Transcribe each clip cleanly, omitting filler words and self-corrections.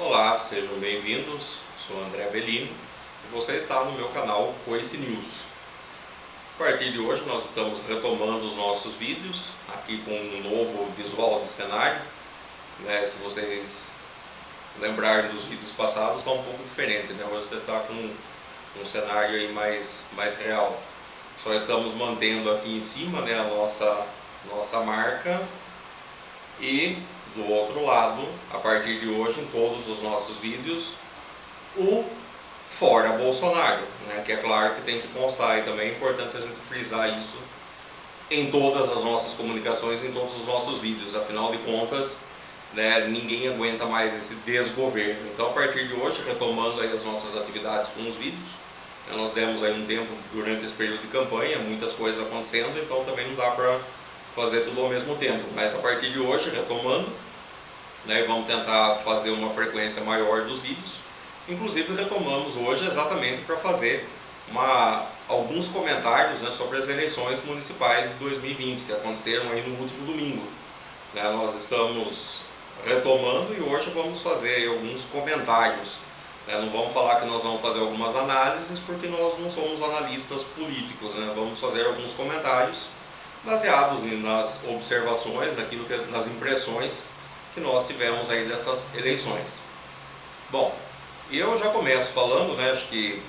Olá, sejam bem-vindos. Sou André Bellini e você está no meu canal Coice News. A partir de hoje nós estamos retomando os nossos vídeos aqui com um novo visual de cenário, Se vocês lembrarem dos vídeos passados, está um pouco diferente, Hoje está com um cenário aí mais real. Só estamos mantendo aqui em cima, a nossa marca, e do outro lado, a partir de hoje, em todos os nossos vídeos, o fora Bolsonaro, que é claro que tem que constar, e também é importante a gente frisar isso em todas as nossas comunicações, em todos os nossos vídeos. Afinal de contas, ninguém aguenta mais esse desgoverno. Então, a partir de hoje, retomando aí as nossas atividades com os vídeos, nós demos aí um tempo durante esse período de campanha, muitas coisas acontecendo, então também não dá para fazer tudo ao mesmo tempo. Mas a partir de hoje, retomando, vamos tentar fazer uma frequência maior dos vídeos. Inclusive retomamos hoje exatamente para fazer alguns comentários sobre as eleições municipais de 2020 que aconteceram aí no último domingo. Nós estamos retomando e hoje vamos fazer aí alguns comentários. Não vamos falar que nós vamos fazer algumas análises, porque nós não somos analistas políticos. Vamos fazer alguns comentários baseados nas observações, nas impressões que nós tivemos aí dessas eleições. Bom, eu já começo falando, acho que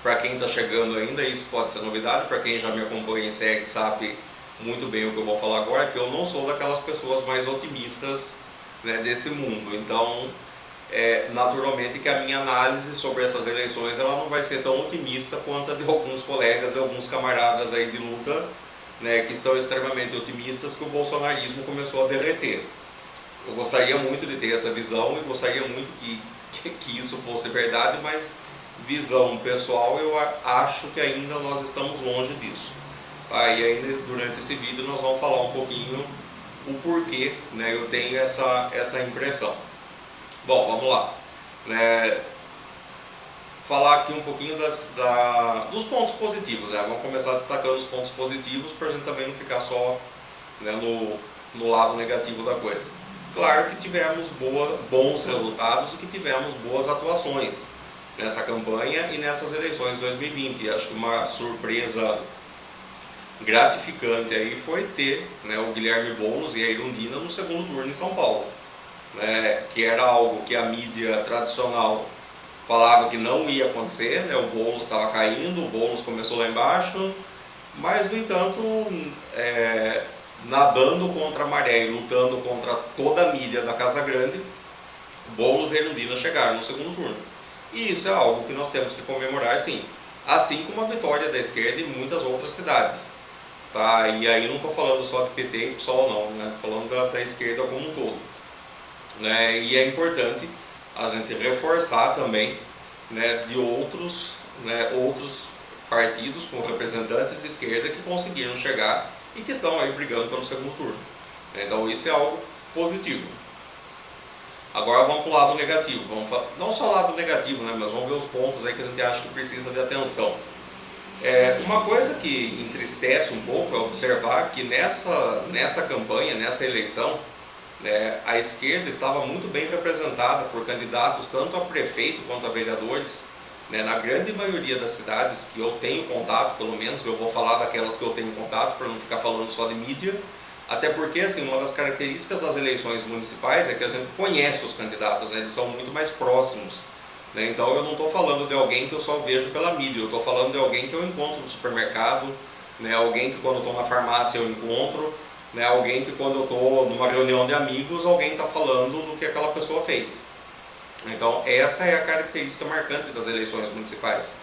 para quem está chegando ainda isso pode ser novidade, para quem já me acompanha e segue sabe muito bem o que eu vou falar agora, que eu não sou daquelas pessoas mais otimistas desse mundo. Então, naturalmente que a minha análise sobre essas eleições ela não vai ser tão otimista quanto a de alguns colegas, de alguns camaradas aí de luta, que estão extremamente otimistas que o bolsonarismo começou a derreter. Eu gostaria muito de ter essa visão e gostaria muito que isso fosse verdade, mas visão pessoal eu acho que ainda nós estamos longe disso. E aí durante esse vídeo nós vamos falar um pouquinho o porquê eu tenho essa impressão. Bom, vamos lá. Falar aqui um pouquinho dos pontos positivos. Vamos começar destacando os pontos positivos para a gente também não ficar só no lado negativo da coisa. Claro que tivemos bons resultados e que tivemos boas atuações nessa campanha e nessas eleições de 2020. Acho que uma surpresa gratificante aí foi ter o Guilherme Boulos e a Irundina no segundo turno em São Paulo, que era algo que a mídia tradicional falava que não ia acontecer, o Boulos estava caindo, o Boulos começou lá embaixo, mas no entanto, nadando contra a maré e lutando contra toda a mídia da Casa Grande, Boulos e Erundina chegaram no segundo turno. E isso é algo que nós temos que comemorar, sim. Assim como a vitória da esquerda em muitas outras cidades. E aí não estou falando só de PT e PSOL não, falando da esquerda como um todo. E é importante a gente reforçar também de outros partidos com representantes de esquerda que conseguiram chegar e que estão aí brigando pelo segundo turno. Então isso é algo positivo. Agora vamos para o lado negativo, não só o lado negativo, mas vamos ver os pontos aí que a gente acha que precisa de atenção. Uma coisa que entristece um pouco é observar que nessa campanha, nessa eleição, a esquerda estava muito bem representada por candidatos tanto a prefeito quanto a vereadores. Na grande maioria das cidades que eu tenho contato, pelo menos, eu vou falar daquelas que eu tenho contato para não ficar falando só de mídia, até porque assim, uma das características das eleições municipais é que a gente conhece os candidatos, eles são muito mais próximos. Então eu não estou falando de alguém que eu só vejo pela mídia, eu estou falando de alguém que eu encontro no supermercado, alguém que quando eu estou na farmácia eu encontro, alguém que quando eu estou numa reunião de amigos, alguém está falando do que aquela pessoa fez. Então essa é a característica marcante das eleições municipais.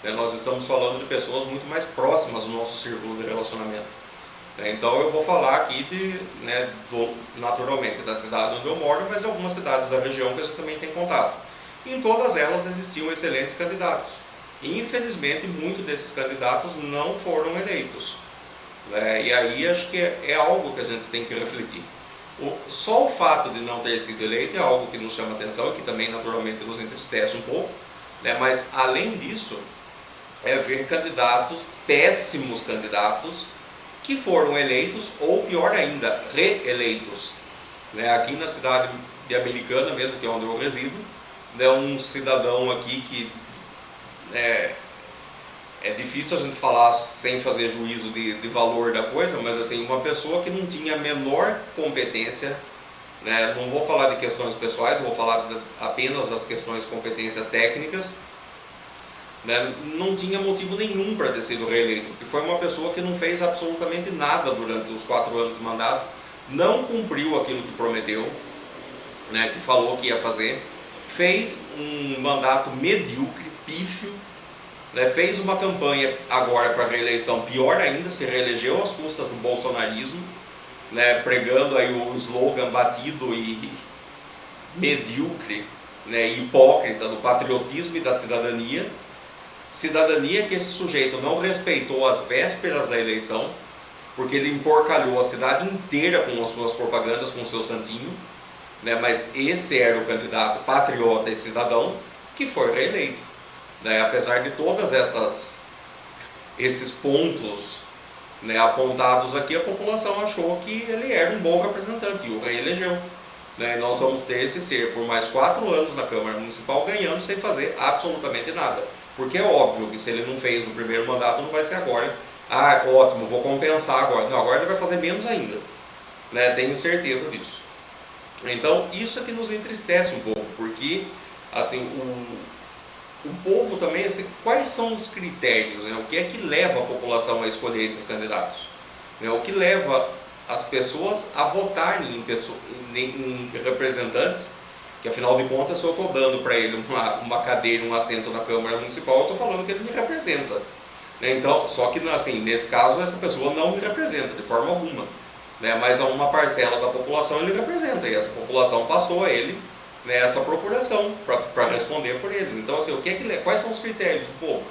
Nós estamos falando de pessoas muito mais próximas do nosso círculo de relacionamento. Então eu vou falar aqui naturalmente da cidade onde eu moro, mas de algumas cidades da região que a gente também tem contato. Em todas elas existiam excelentes candidatos. Infelizmente muitos desses candidatos não foram eleitos. E aí acho que é algo que a gente tem que refletir. Só o fato de não ter sido eleito é algo que nos chama atenção e que também naturalmente nos entristece um pouco, mas além disso é ver candidatos, péssimos candidatos, que foram eleitos ou pior ainda, reeleitos. Aqui na cidade de Americana mesmo, que é onde eu resido, né, um cidadão aqui que é difícil a gente falar sem fazer juízo de valor da coisa, mas assim, uma pessoa que não tinha a menor competência, né, não vou falar de questões pessoais, vou falar apenas das questões competências técnicas, né, não tinha motivo nenhum para ter sido reeleito, porque foi uma pessoa que não fez absolutamente nada durante os 4 anos de mandato, não cumpriu aquilo que prometeu, né, que falou que ia fazer, fez um mandato medíocre, pífio, né, fez uma campanha agora para a reeleição pior ainda, se reelegeu às custas do bolsonarismo, né, pregando aí o slogan batido e medíocre, né, hipócrita do patriotismo e da cidadania. Cidadania que esse sujeito não respeitou às vésperas da eleição, porque ele emporcalhou a cidade inteira com as suas propagandas, com o seu santinho, né, mas esse era o candidato patriota e cidadão que foi reeleito, né, apesar de todas esses pontos, né, apontados aqui, a população achou que ele era um bom representante e o reelegeu. Né, e nós vamos ter esse ser por mais 4 anos na Câmara Municipal ganhando sem fazer absolutamente nada. Porque é óbvio que se ele não fez no primeiro mandato, não vai ser agora. Ah, ótimo, vou compensar agora. Não, agora ele vai fazer menos ainda. Né, tenho certeza disso. Então, isso é que nos entristece um pouco, porque assim, o povo também, assim, quais são os critérios, né? O que é que leva a população a escolher esses candidatos? Né? O que leva as pessoas a votarem em representantes, que afinal de contas, se eu estou dando para ele uma cadeira, um assento na Câmara Municipal, eu estou falando que ele me representa. Né? Então, só que assim, nesse caso, essa pessoa não me representa de forma alguma. Né? Mas a uma parcela da população ele representa, e essa população passou a ele, né, essa procuração para responder por eles. Então, assim, quais são os critérios do povo?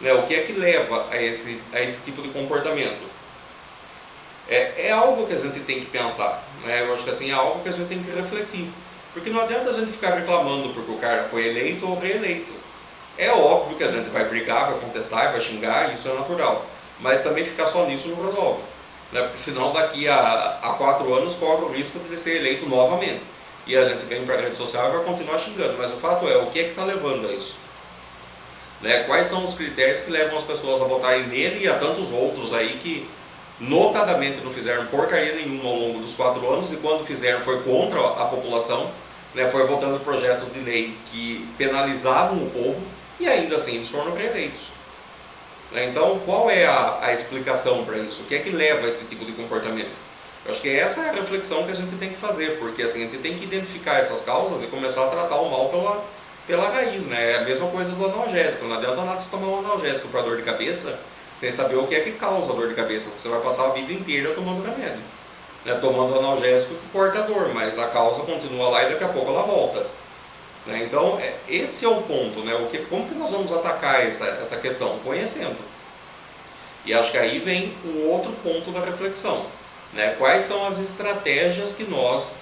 Né, o que é que leva a esse tipo de comportamento? É algo que a gente tem que pensar, né? Eu acho que assim, é algo que a gente tem que refletir. Porque não adianta a gente ficar reclamando porque o cara foi eleito ou reeleito. É óbvio que a gente vai brigar, vai contestar, vai xingar, isso é natural. Mas também ficar só nisso não resolve. Né? Porque senão daqui a 4 anos corre o risco de ele ser eleito novamente. E a gente vem para a rede social e vai continuar xingando. Mas o fato é, o que é que está levando a isso? Né? Quais são os critérios que levam as pessoas a votarem nele e a tantos outros aí que notadamente não fizeram porcaria nenhuma ao longo dos 4 anos e quando fizeram foi contra a população, né? Foi votando projetos de lei que penalizavam o povo e ainda assim eles foram reeleitos. Né? Então, qual é a explicação para isso? O que é que leva a esse tipo de comportamento? Eu acho que essa é a reflexão que a gente tem que fazer, porque assim, a gente tem que identificar essas causas e começar a tratar o mal pela raiz, né? É a mesma coisa do analgésico, não adianta nada você tomar um analgésico para dor de cabeça sem saber o que é que causa a dor de cabeça, porque você vai passar a vida inteira tomando remédio, né? Tomando analgésico que corta a dor, mas a causa continua lá e daqui a pouco ela volta. Né? Então, esse é o ponto, né? Como que nós vamos atacar essa questão? Conhecendo. E acho que aí vem o outro ponto da reflexão. Né? Quais são as estratégias que nós,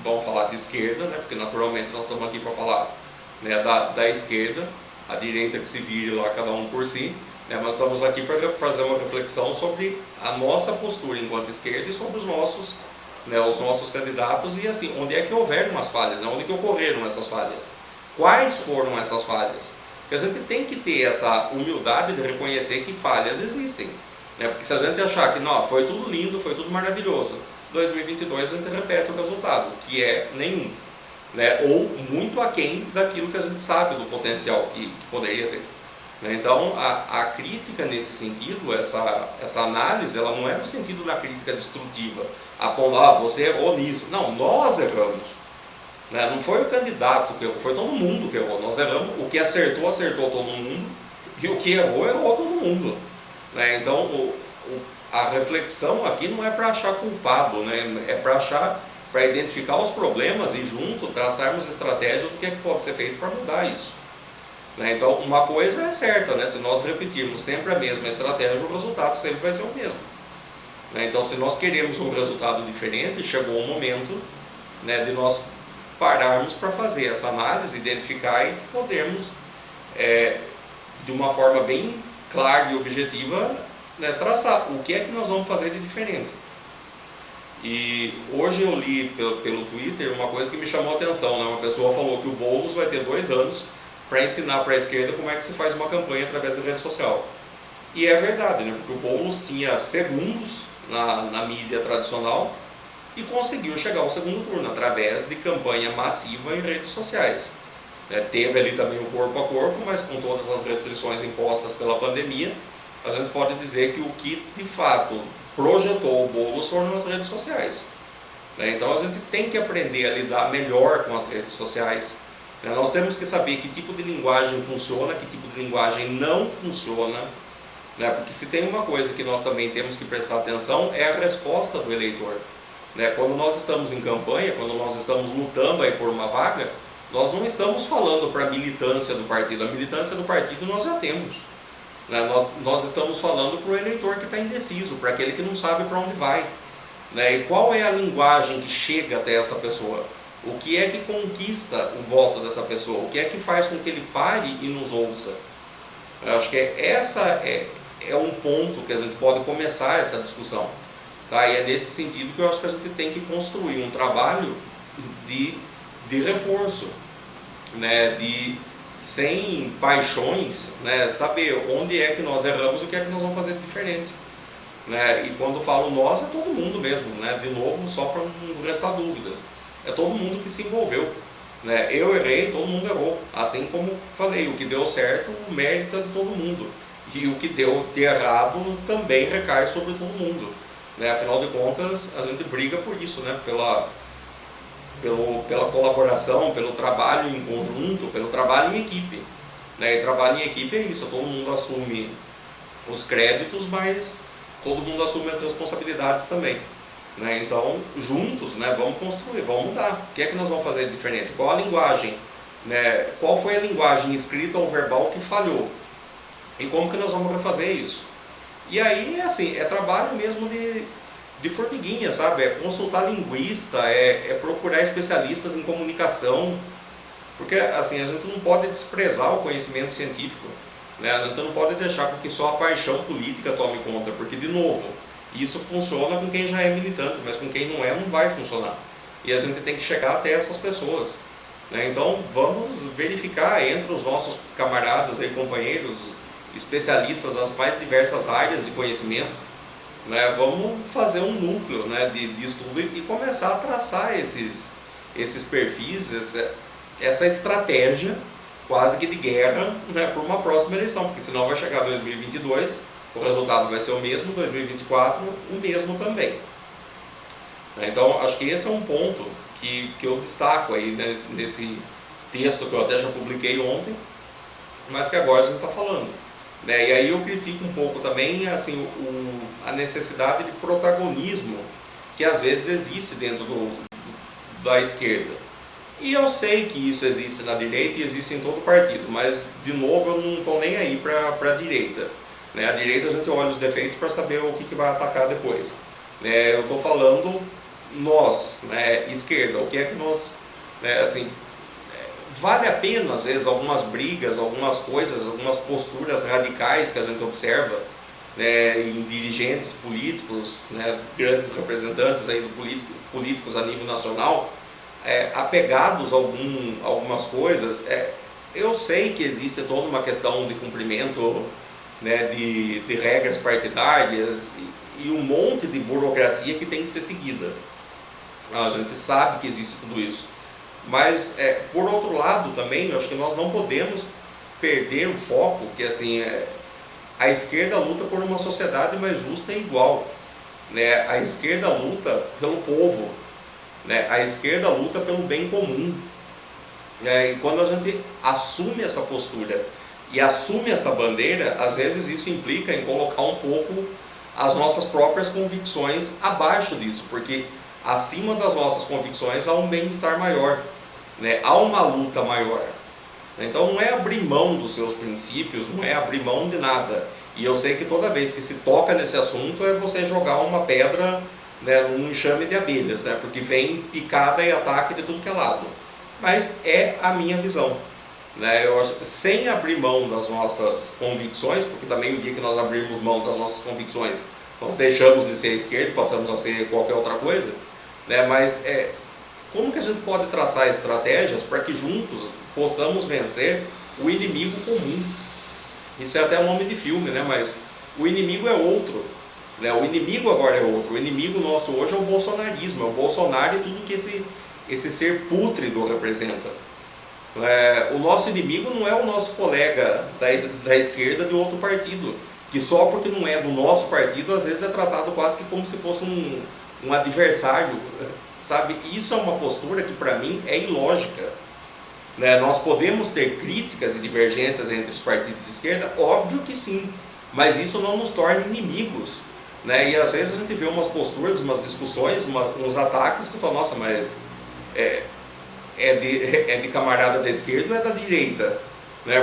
vamos falar de esquerda, né? Porque naturalmente nós estamos aqui para falar, né, da esquerda, a direita que se vire lá cada um por si, né? Mas estamos aqui para fazer uma reflexão sobre a nossa postura enquanto esquerda e sobre os nossos candidatos e assim, onde é que houveram as falhas, onde que ocorreram essas falhas, quais foram essas falhas, porque a gente tem que ter essa humildade de reconhecer que falhas existem. Porque se a gente achar que não, foi tudo lindo, foi tudo maravilhoso, 2022 a gente repete o resultado, que é nenhum, né? Ou muito aquém daquilo que a gente sabe do potencial que poderia ter. Então a crítica nesse sentido, essa análise, ela não é no sentido da crítica destrutiva, apontando, você errou nisso. Não, nós erramos. Não foi o candidato que errou, foi todo mundo que errou. Nós erramos, o que acertou todo mundo, e o que errou todo mundo. Então a reflexão aqui não é para achar culpado, né? É para identificar os problemas e junto traçarmos estratégias do que é que pode ser feito para mudar isso. Então uma coisa é certa, né? Se nós repetirmos sempre a mesma estratégia, o resultado sempre vai ser o mesmo. Então se nós queremos um resultado diferente, chegou o momento, né, de nós pararmos para fazer essa análise, identificar e podermos de uma forma bem clara e objetiva, né, traçar o que é que nós vamos fazer de diferente. E hoje eu li pelo Twitter uma coisa que me chamou a atenção, né? Uma pessoa falou que o Boulos vai ter 2 anos para ensinar para a esquerda como é que se faz uma campanha através da rede social. E é verdade, né? Porque o Boulos tinha segundos na mídia tradicional e conseguiu chegar ao segundo turno através de campanha massiva em redes sociais. Teve ali também o corpo a corpo, mas com todas as restrições impostas pela pandemia, a gente pode dizer que o que de fato projetou o Boulos foram as redes sociais. Então a gente tem que aprender a lidar melhor com as redes sociais. Nós temos que saber que tipo de linguagem funciona, que tipo de linguagem não funciona. Porque se tem uma coisa que nós também temos que prestar atenção é a resposta do eleitor. Quando nós estamos em campanha, quando nós estamos lutando aí por uma vaga, nós não estamos falando para a militância do partido. A militância do partido nós já temos. Nós estamos falando para o eleitor que está indeciso, para aquele que não sabe para onde vai. E qual é a linguagem que chega até essa pessoa? O que é que conquista o voto dessa pessoa? O que é que faz com que ele pare e nos ouça? Eu acho que essa é um ponto que a gente pode começar essa discussão. E é nesse sentido que eu acho que a gente tem que construir um trabalho de reforço, sem paixões, saber onde é que nós erramos e o que é que nós vamos fazer de diferente. E quando falo nós, é todo mundo mesmo, de novo, só para não restar dúvidas, é todo mundo que se envolveu. Eu errei, todo mundo errou, assim como falei, o que deu certo, o mérito é de todo mundo, e o que deu de errado também recai sobre todo mundo. Afinal de contas, a gente briga por isso, pela colaboração, pelo trabalho em conjunto, pelo trabalho em equipe. E trabalho em equipe é isso, todo mundo assume os créditos, mas todo mundo assume as responsabilidades também. Então, juntos, vamos construir, vamos mudar. O que é que nós vamos fazer de diferente? Qual a linguagem? Qual foi a linguagem escrita ou verbal que falhou? E como que nós vamos refazer isso? E aí, assim, é trabalho mesmo de formiguinha, sabe? É consultar linguista, é procurar especialistas em comunicação, porque assim, a gente não pode desprezar o conhecimento científico, a gente não pode deixar com que só a paixão política tome conta, porque, de novo, isso funciona com quem já é militante, mas com quem não é, não vai funcionar. E a gente tem que chegar até essas pessoas. Então, vamos verificar entre os nossos camaradas e companheiros, especialistas nas mais diversas áreas de conhecimento, vamos fazer um núcleo de estudo e começar a traçar esses perfis, essa estratégia quase que de guerra por uma próxima eleição, porque senão vai chegar 2022, o resultado vai ser o mesmo, 2024 o mesmo também. Então acho que esse é um ponto que eu destaco aí nesse texto que eu até já publiquei ontem, mas que agora a gente está falando. E aí eu critico um pouco também assim, a necessidade de protagonismo que às vezes existe dentro da esquerda. E eu sei que isso existe na direita e existe em todo partido, mas de novo eu não estou nem aí para a direita. A direita a gente olha os defeitos para saber o que vai atacar depois. Eu estou falando nós, esquerda, o que é que nós, assim, vale a pena, às vezes, algumas brigas, algumas coisas, algumas posturas radicais que a gente observa em dirigentes políticos, grandes representantes aí políticos a nível nacional, apegados a algumas coisas. Eu sei que existe toda uma questão de cumprimento de regras partidárias e um monte de burocracia que tem que ser seguida. A gente sabe que existe tudo isso. Mas, por outro lado também, eu acho que nós não podemos perder o foco, que assim, a esquerda luta por uma sociedade mais justa e igual. A esquerda luta pelo povo, a esquerda luta pelo bem comum. E quando a gente assume essa postura e assume essa bandeira, às vezes isso implica em colocar um pouco as nossas próprias convicções abaixo disso, porque acima das nossas convicções há um bem-estar maior, há uma luta maior. Então não é abrir mão dos seus princípios, não é abrir mão de nada. E eu sei que toda vez que se toca nesse assunto é você jogar uma pedra num enxame de abelhas, porque vem picada e ataque de tudo que é lado. Mas é a minha visão. Sem abrir mão das nossas convicções, porque também o dia que nós abrirmos mão das nossas convicções, nós deixamos de ser a esquerda, passamos a ser qualquer outra coisa, né? Mas como que a gente pode traçar estratégias para que juntos possamos vencer o inimigo comum? Isso é até um nome de filme, né? Mas o inimigo é outro, né? O inimigo agora é outro. O inimigo nosso hoje é o bolsonarismo, é o Bolsonaro e tudo que esse ser pútrido representa. O nosso inimigo não é o nosso colega da esquerda de outro partido, que só porque não é do nosso partido, às vezes é tratado quase que como se fosse um adversário, sabe? Isso é uma postura que para mim é ilógica. Nós podemos ter críticas e divergências entre os partidos de esquerda? Óbvio que sim, mas isso não nos torna inimigos. E às vezes a gente vê umas posturas, umas discussões, uns ataques que falam, nossa, mas é de camarada da esquerda ou é da direita?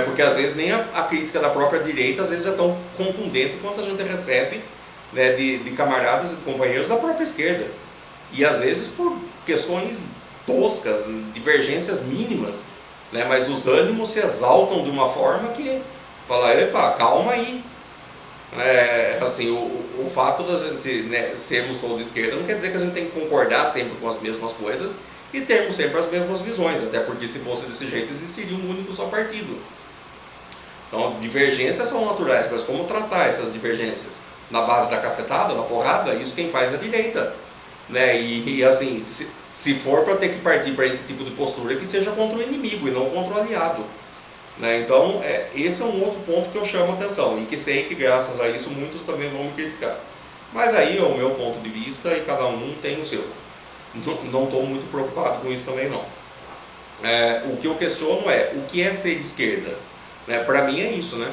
Porque às vezes nem a crítica da própria direita às vezes é tão contundente quanto a gente recebe, de camaradas e companheiros da própria esquerda. E às vezes por questões toscas, divergências mínimas, mas os ânimos se exaltam de uma forma que fala, epa, calma aí. Assim, o fato da gente sermos todos de esquerda não quer dizer que a gente tem que concordar sempre com as mesmas coisas e termos sempre as mesmas visões, até porque se fosse desse jeito existiria um único só partido. Então divergências são naturais, mas como tratar essas divergências? Na base da cacetada, na porrada, isso quem faz é a direita. E assim, se for para ter que partir para esse tipo de postura, que seja contra o inimigo e não contra o aliado. Então esse é um outro ponto que eu chamo a atenção e que sei que graças a isso muitos também vão me criticar. Mas aí é o meu ponto de vista e cada um tem o seu. Não estou muito preocupado com isso também não. O que eu questiono é o que é ser de esquerda. Para mim é isso,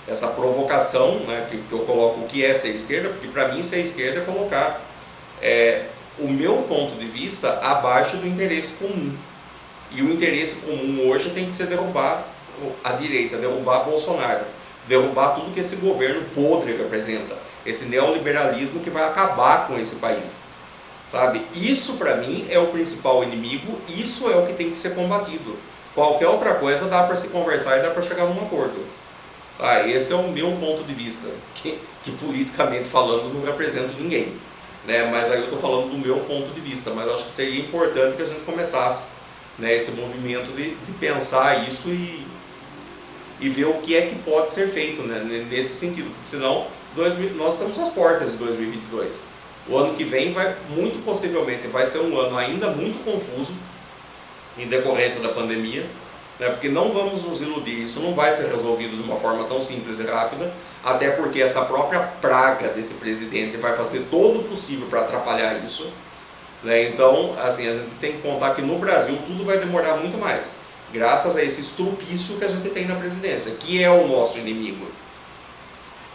essa provocação, que eu coloco o que é ser esquerda, porque para mim ser esquerda é colocar o meu ponto de vista abaixo do interesse comum. E o interesse comum hoje tem que ser derrubar a direita, derrubar Bolsonaro, derrubar tudo que esse governo podre representa, esse neoliberalismo que vai acabar com esse país, sabe? Isso para mim é o principal inimigo, isso é o que tem que ser combatido. Qualquer outra coisa dá para se conversar e dá para chegar num acordo. Esse é o meu ponto de vista, que politicamente falando não representa ninguém, mas aí eu estou falando do meu ponto de vista, mas eu acho que seria importante que a gente começasse esse movimento de pensar isso e ver o que é que pode ser feito nesse sentido, porque senão nós estamos às portas de 2022. O ano que vem muito possivelmente vai ser um ano ainda muito confuso em decorrência da pandemia, porque não vamos nos iludir, isso não vai ser resolvido de uma forma tão simples e rápida, até porque essa própria praga desse presidente vai fazer todo o possível para atrapalhar isso. Então, assim, a gente tem que contar que no Brasil tudo vai demorar muito mais, graças a esse estrupício que a gente tem na presidência, que é o nosso inimigo,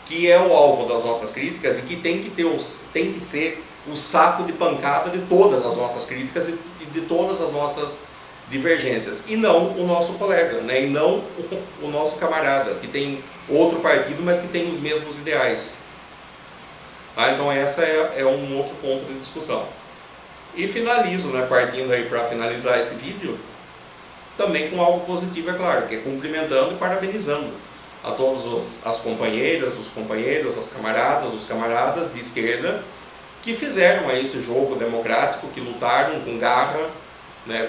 que é o alvo das nossas críticas e que tem que ser o saco de pancada de todas as nossas críticas e de todas as nossas divergências, e não o nosso colega, e não o nosso camarada, que tem outro partido, mas que tem os mesmos ideais. Então essa é um outro ponto de discussão. E finalizo, partindo aí para finalizar esse vídeo, também com algo positivo, é claro, que é cumprimentando e parabenizando a todas as companheiras, os companheiros, as camaradas, os camaradas de esquerda que fizeram aí esse jogo democrático, que lutaram com garra,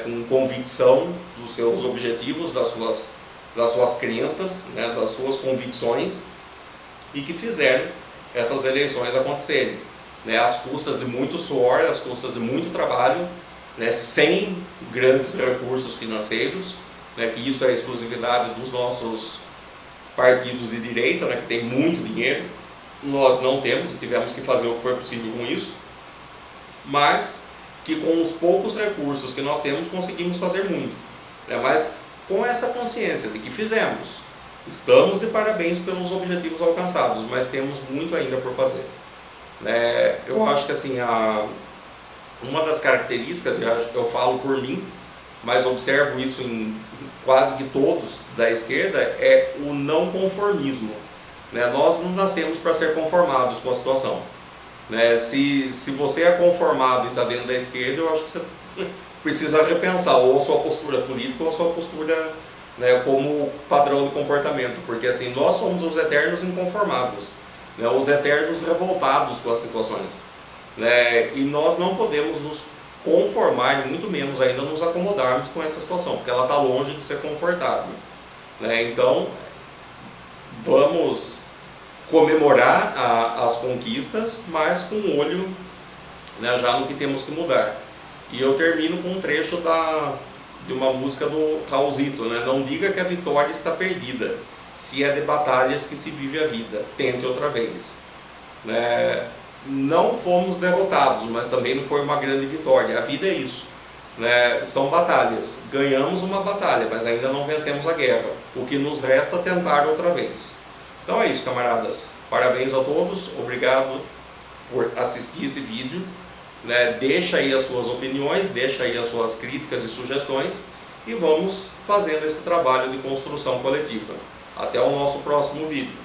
com convicção dos seus objetivos, das suas crenças, das suas convicções, e que fizeram essas eleições acontecerem, às custas de muito suor, às custas de muito trabalho, sem grandes recursos financeiros, que isso é exclusividade dos nossos partidos de direita, que tem muito dinheiro. Nós não temos e tivemos que fazer o que foi possível com isso, mas que com os poucos recursos que nós temos conseguimos fazer muito, mas com essa consciência de que fizemos, estamos de parabéns pelos objetivos alcançados, mas temos muito ainda por fazer. Eu acho que assim, uma das características, eu falo por mim, mas observo isso em quase que todos da esquerda, é o não conformismo. Nós não nascemos para ser conformados com a situação. Se você é conformado e está dentro da esquerda, eu acho que você precisa repensar ou a sua postura política ou a sua postura como padrão de comportamento, porque assim, nós somos os eternos inconformados. né, os eternos revoltados com as situações, né, e nós não podemos nos conformar, muito menos ainda nos acomodarmos com essa situação, porque ela está longe de ser confortável, né? Então vamos comemorar as conquistas, mas com o olho, né, já no que temos que mudar. E eu termino com um trecho de uma música do Raulzito, né? Não diga que a vitória está perdida, se é de batalhas que se vive a vida, tente outra vez, né? Não fomos derrotados, mas também não foi uma grande vitória. A vida é isso, né? São batalhas. Ganhamos uma batalha, mas ainda não vencemos a guerra. O que nos resta é tentar outra vez. Então é isso, camaradas. Parabéns a todos. Obrigado por assistir esse vídeo, né? Deixa aí as suas opiniões, deixa aí as suas críticas e sugestões e vamos fazendo esse trabalho de construção coletiva. Até o nosso próximo vídeo.